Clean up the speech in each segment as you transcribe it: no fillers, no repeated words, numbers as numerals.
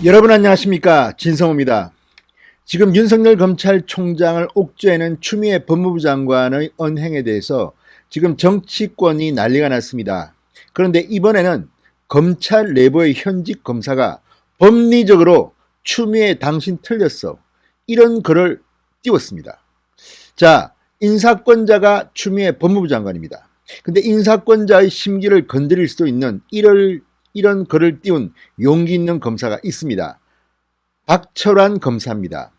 여러분 안녕하십니까, 진성호입니다. 지금 윤석열 검찰총장을 옥죄는 추미애 법무부 장관의 언행에 대해서 지금 정치권이 난리가 났습니다. 그런데 이번에는 검찰 내부의 현직 검사가 법리적으로 추미애 당신 틀렸어, 이런 글을 띄웠습니다. 자, 인사권자가 추미애 법무부 장관입니다. 근데 인사권자의 심기를 건드릴 수도 있는 이런 글을 띄운 용기 있는 검사가 있습니다. 박철환 검사입니다.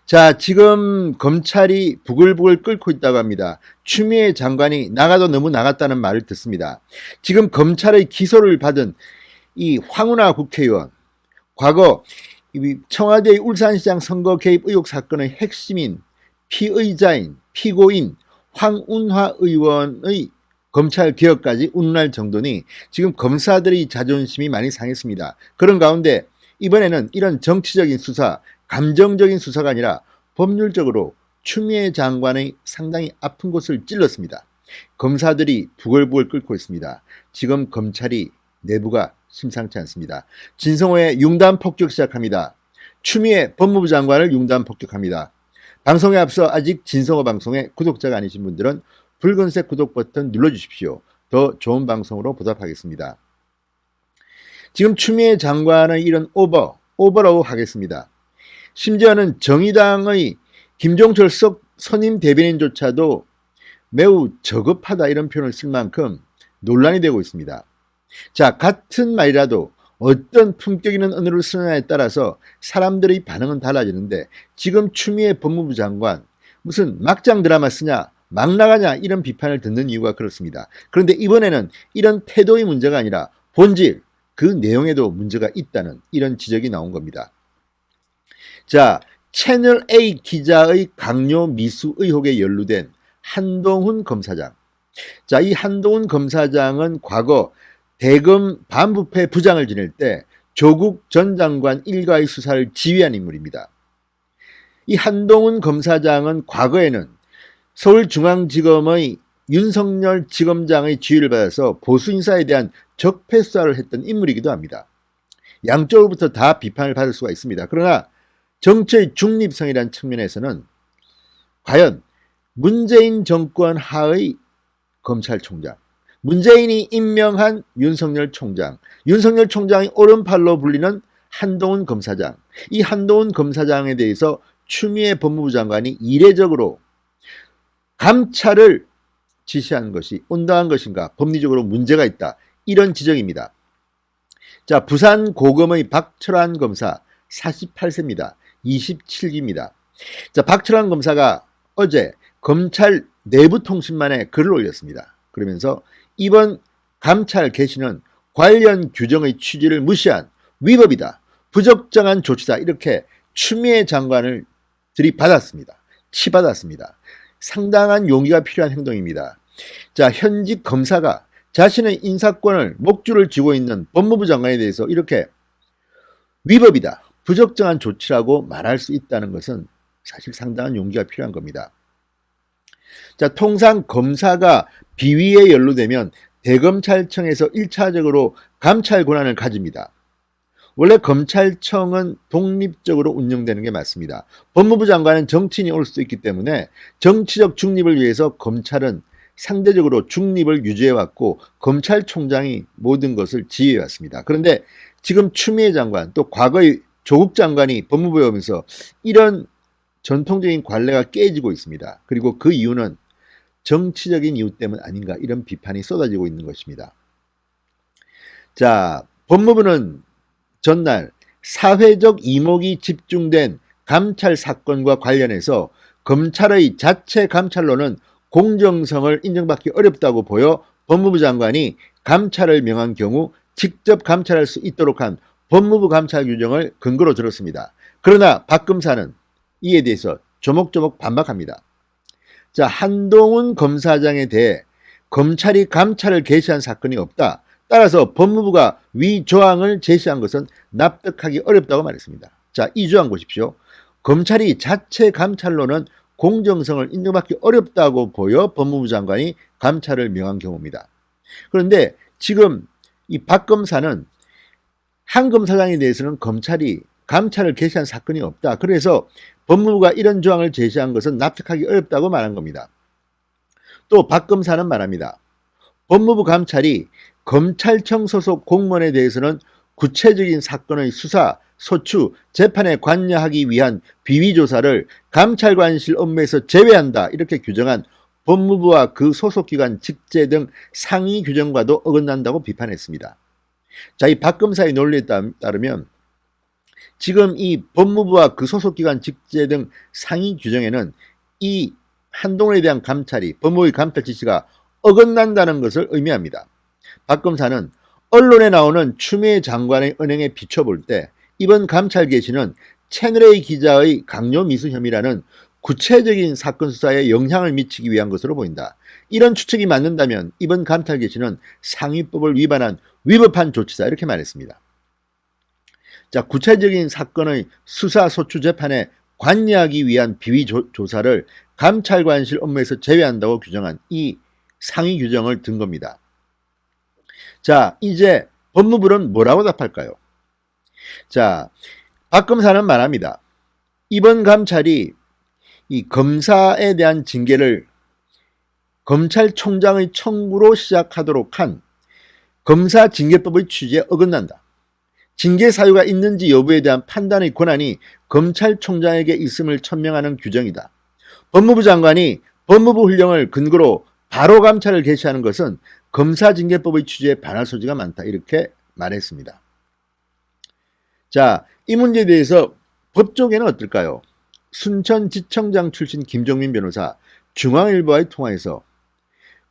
자, 지금 검찰이 부글부글 끓고 있다고 합니다. 추미애 장관이 나가도 너무 나갔다는 말을 듣습니다. 지금 검찰의 기소를 받은 이 황운하 국회의원, 과거 청와대의 울산시장 선거 개입 의혹 사건의 핵심인 피의자인 피고인 황운하 의원의 검찰 개혁까지 운운할 정도니 지금 검사들의 자존심이 많이 상했습니다. 그런 가운데 이번에는 이런 정치적인 수사, 감정적인 수사가 아니라 법률적으로 추미애 장관의 상당히 아픈 곳을 찔렀습니다. 검사들이 부글부글 끓고 있습니다. 지금 검찰이 내부가 심상치 않습니다. 진성호의 융단 폭격 시작합니다. 추미애 법무부 장관을 융단 폭격합니다. 방송에 앞서 아직 진성호 방송의 구독자가 아니신 분들은 붉은색 구독 버튼 눌러주십시오. 더 좋은 방송으로 보답하겠습니다. 지금 추미애 장관의 이런 오버라고 하겠습니다. 심지어는 정의당의 김종철 선임 대변인조차도 매우 저급하다 이런 표현을 쓸 만큼 논란이 되고 있습니다. 자, 같은 말이라도 어떤 품격 있는 언어를 쓰느냐에 따라서 사람들의 반응은 달라지는데 지금 추미애 법무부 장관 무슨 막장 드라마 쓰냐, 막 나가냐 이런 비판을 듣는 이유가 그렇습니다. 그런데 이번에는 이런 태도의 문제가 아니라 본질, 그 내용에도 문제가 있다는 이런 지적이 나온 겁니다. 자, 채널A 기자의 강요 미수 의혹에 연루된 한동훈 검사장. 자, 이 한동훈 검사장은 과거 대검 반부패 부장을 지낼 때 조국 전 장관 일가의 수사를 지휘한 인물입니다. 이 한동훈 검사장은 과거에는 서울중앙지검의 윤석열 지검장의 지휘를 받아서 보수 인사에 대한 적폐 수사를 했던 인물이기도 합니다. 양쪽으로부터 다 비판을 받을 수가 있습니다. 그러나 정치의 중립성이라는 측면에서는 과연 문재인 정권 하의 검찰총장, 문재인이 임명한 윤석열 총장, 윤석열 총장이 오른팔로 불리는 한동훈 검사장, 이 한동훈 검사장에 대해서 추미애 법무부 장관이 이례적으로 감찰을 지시한 것이 온당한 것인가, 법리적으로 문제가 있다, 이런 지적입니다. 자, 부산 고검의 박철환 검사 48세입니다. 27기입니다. 자, 박철환 검사가 어제 검찰 내부통신만에 글을 올렸습니다. 그러면서 이번 감찰 개시는 관련 규정의 취지를 무시한 위법이다, 부적정한 조치다, 이렇게 추미애 장관을 들이받았습니다. 치받았습니다. 상당한 용기가 필요한 행동입니다. 자, 현직 검사가 자신의 인사권을 목줄을 쥐고 있는 법무부 장관에 대해서 이렇게 위법이다, 부적정한 조치라고 말할 수 있다는 것은 사실 상당한 용기가 필요한 겁니다. 자, 통상 검사가 비위에 연루되면 대검찰청에서 1차적으로 감찰 권한을 가집니다. 원래 검찰청은 독립적으로 운영되는 게 맞습니다. 법무부 장관은 정치인이 올 수도 있기 때문에 정치적 중립을 위해서 검찰은 상대적으로 중립을 유지해왔고 검찰총장이 모든 것을 지휘해왔습니다. 그런데 지금 추미애 장관, 또 과거의 조국 장관이 법무부에 오면서 이런 전통적인 관례가 깨지고 있습니다. 그리고 그 이유는 정치적인 이유 때문 아닌가, 이런 비판이 쏟아지고 있는 것입니다. 자, 법무부는 전날 사회적 이목이 집중된 감찰 사건과 관련해서 검찰의 자체 감찰로는 공정성을 인정받기 어렵다고 보여 법무부 장관이 감찰을 명한 경우 직접 감찰할 수 있도록 한 법무부 감찰 규정을 근거로 들었습니다. 그러나 박 검사는 이에 대해서 조목조목 반박합니다. 자, 한동훈 검사장에 대해 검찰이 감찰을 개시한 사건이 없다, 따라서 법무부가 위 조항을 제시한 것은 납득하기 어렵다고 말했습니다. 자, 이 조항 보십시오. 검찰이 자체 감찰로는 공정성을 인정받기 어렵다고 보여 법무부 장관이 감찰을 명한 경우입니다. 그런데 지금 이 박 검사는 한 검사장에 대해서는 검찰이 감찰을 개시한 사건이 없다. 그래서 법무부가 이런 조항을 제시한 것은 납득하기 어렵다고 말한 겁니다. 또 박 검사는 말합니다. 법무부 감찰이 검찰청 소속 공무원에 대해서는 구체적인 사건의 수사, 소추, 재판에 관여하기 위한 비위조사를 감찰관실 업무에서 제외한다. 이렇게 규정한 법무부와 그 소속기관 직제 등 상위 규정과도 어긋난다고 비판했습니다. 자, 이 박 검사의 논리에 따르면 지금 이 법무부와 그 소속기관 직제 등 상위 규정에는 이 한동훈에 대한 감찰이 법무부의 감찰 지시가 어긋난다는 것을 의미합니다. 박 검사는 언론에 나오는 추미애 장관의 은행에 비춰볼 때 이번 감찰 개시는 채널A 기자의 강요 미수 혐의라는 구체적인 사건 수사에 영향을 미치기 위한 것으로 보인다. 이런 추측이 맞는다면 이번 감찰 개시는 상위법을 위반한 위법한 조치다. 이렇게 말했습니다. 자, 구체적인 사건의 수사, 소추, 재판에 관여하기 위한 비위 조사를 감찰관실 업무에서 제외한다고 규정한 이 상위 규정을 든 겁니다. 자, 이제 법무부는 뭐라고 답할까요? 자, 박 검사는 말합니다. 이번 감찰이 이 검사에 대한 징계를 검찰총장의 청구로 시작하도록 한 검사징계법의 취지에 어긋난다. 징계 사유가 있는지 여부에 대한 판단의 권한이 검찰총장에게 있음을 천명하는 규정이다. 법무부 장관이 법무부 훈령을 근거로 바로 감찰을 개시하는 것은 검사징계법의 취지에 반할 소지가 많다. 이렇게 말했습니다. 자, 이 문제에 대해서 법조계는 어떨까요? 순천지청장 출신 김종민 변호사 중앙일보와의 통화에서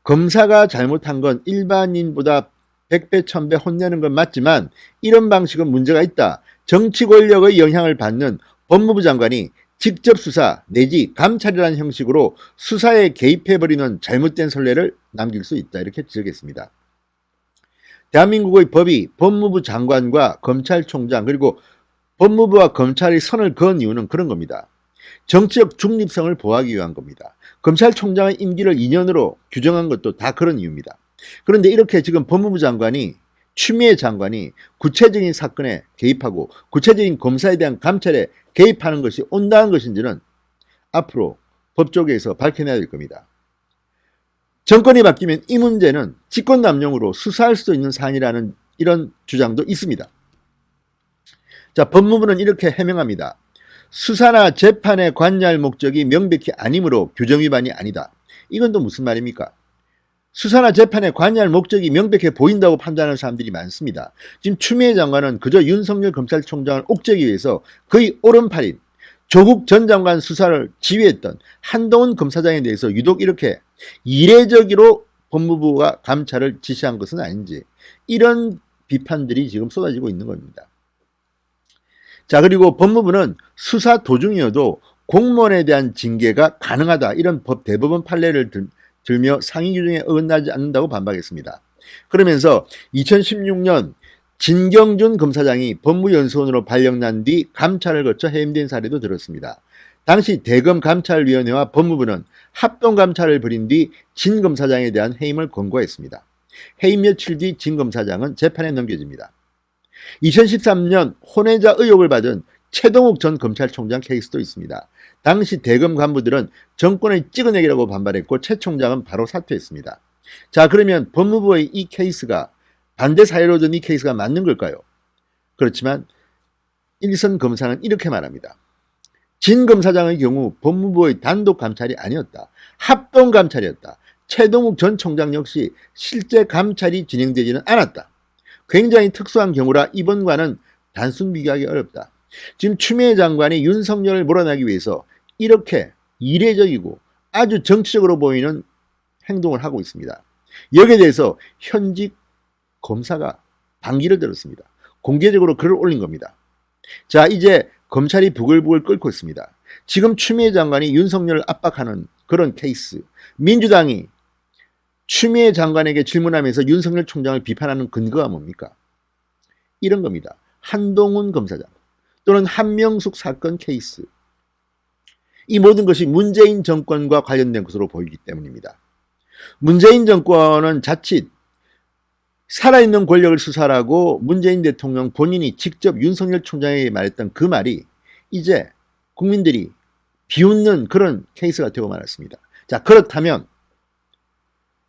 검사가 잘못한 건 일반인보다 100배, 1000배 혼내는 건 맞지만 이런 방식은 문제가 있다. 정치 권력의 영향을 받는 법무부 장관이 직접 수사 내지 감찰이라는 형식으로 수사에 개입해버리는 잘못된 선례를 남길 수 있다. 이렇게 지적했습니다. 대한민국의 법이 법무부 장관과 검찰총장 그리고 법무부와 검찰이 선을 그은 이유는 그런 겁니다. 정치적 중립성을 보호하기 위한 겁니다. 검찰총장의 임기를 2년으로 규정한 것도 다 그런 이유입니다. 그런데 이렇게 지금 법무부 장관이 추미애 장관이 구체적인 사건에 개입하고 구체적인 검사에 대한 감찰에 개입하는 것이 온당한 것인지는 앞으로 법조계에서 밝혀내야 될 겁니다. 정권이 바뀌면 이 문제는 직권남용으로 수사할 수도 있는 사안이라는 이런 주장도 있습니다. 자, 법무부는 이렇게 해명합니다. 수사나 재판에 관여할 목적이 명백히 아니므로 규정 위반이 아니다. 이건 또 무슨 말입니까? 수사나 재판에 관여할 목적이 명백해 보인다고 판단하는 사람들이 많습니다. 지금 추미애 장관은 그저 윤석열 검찰총장을 옥죄기 위해서 거의 오른팔인 조국 전 장관 수사를 지휘했던 한동훈 검사장에 대해서 유독 이렇게 이례적으로 법무부가 감찰을 지시한 것은 아닌지 이런 비판들이 지금 쏟아지고 있는 겁니다. 자, 그리고 법무부는 수사 도중이어도 공무원에 대한 징계가 가능하다 이런 대법원 판례를 들며 상위 규정에 어긋나지 않는다고 반박했습니다. 그러면서 2016년 진경준 검사장이 법무연수원으로 발령난 뒤 감찰을 거쳐 해임된 사례도 들었습니다. 당시 대검감찰위원회와 법무부는 합동감찰을 벌인 뒤 진 검사장에 대한 해임을 권고했습니다. 해임 며칠 뒤 진 검사장은 재판에 넘겨집니다. 2013년 혼외자 의혹을 받은 최동욱 전 검찰총장 케이스도 있습니다. 당시 대검 간부들은 정권의 찍어내기라고 반발했고 최 총장은 바로 사퇴했습니다. 자, 그러면 법무부의 이 케이스가 반대 사회로 든 이 케이스가 맞는 걸까요? 그렇지만 일선 검사는 이렇게 말합니다. 진 검사장의 경우 법무부의 단독 감찰이 아니었다. 합동 감찰이었다. 최동욱 전 총장 역시 실제 감찰이 진행되지는 않았다. 굉장히 특수한 경우라 이번과는 단순 비교하기 어렵다. 지금 추미애 장관이 윤석열을 몰아내기 위해서 이렇게 이례적이고 아주 정치적으로 보이는 행동을 하고 있습니다. 여기에 대해서 현직 검사가 반기를 들었습니다. 공개적으로 글을 올린 겁니다. 자, 이제 검찰이 부글부글 끓고 있습니다. 지금 추미애 장관이 윤석열을 압박하는 그런 케이스, 민주당이 추미애 장관에게 질문하면서 윤석열 총장을 비판하는 근거가 뭡니까? 이런 겁니다. 한동훈 검사장 또는 한명숙 사건 케이스. 이 모든 것이 문재인 정권과 관련된 것으로 보이기 때문입니다. 문재인 정권은 자칫 살아있는 권력을 수사하라고 문재인 대통령 본인이 직접 윤석열 총장에게 말했던 그 말이 이제 국민들이 비웃는 그런 케이스가 되고 말았습니다. 자, 그렇다면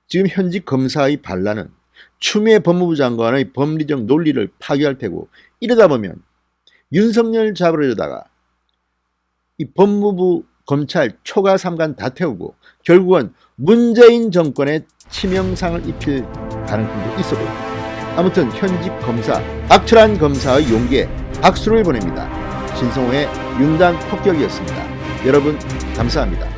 지금 현직 검사의 반란은 추미애 법무부 장관의 법리적 논리를 파괴할 테고, 이러다 보면 윤석열 잡으려다가 이 법무부 검찰 초과 3관 다 태우고 결국은 문재인 정권에 치명상을 입힐 가능성도 있어 보입니다. 아무튼 현직 검사, 악철한 검사의 용기에 박수를 보냅니다. 신성호의 윤단 폭격이었습니다. 여러분 감사합니다.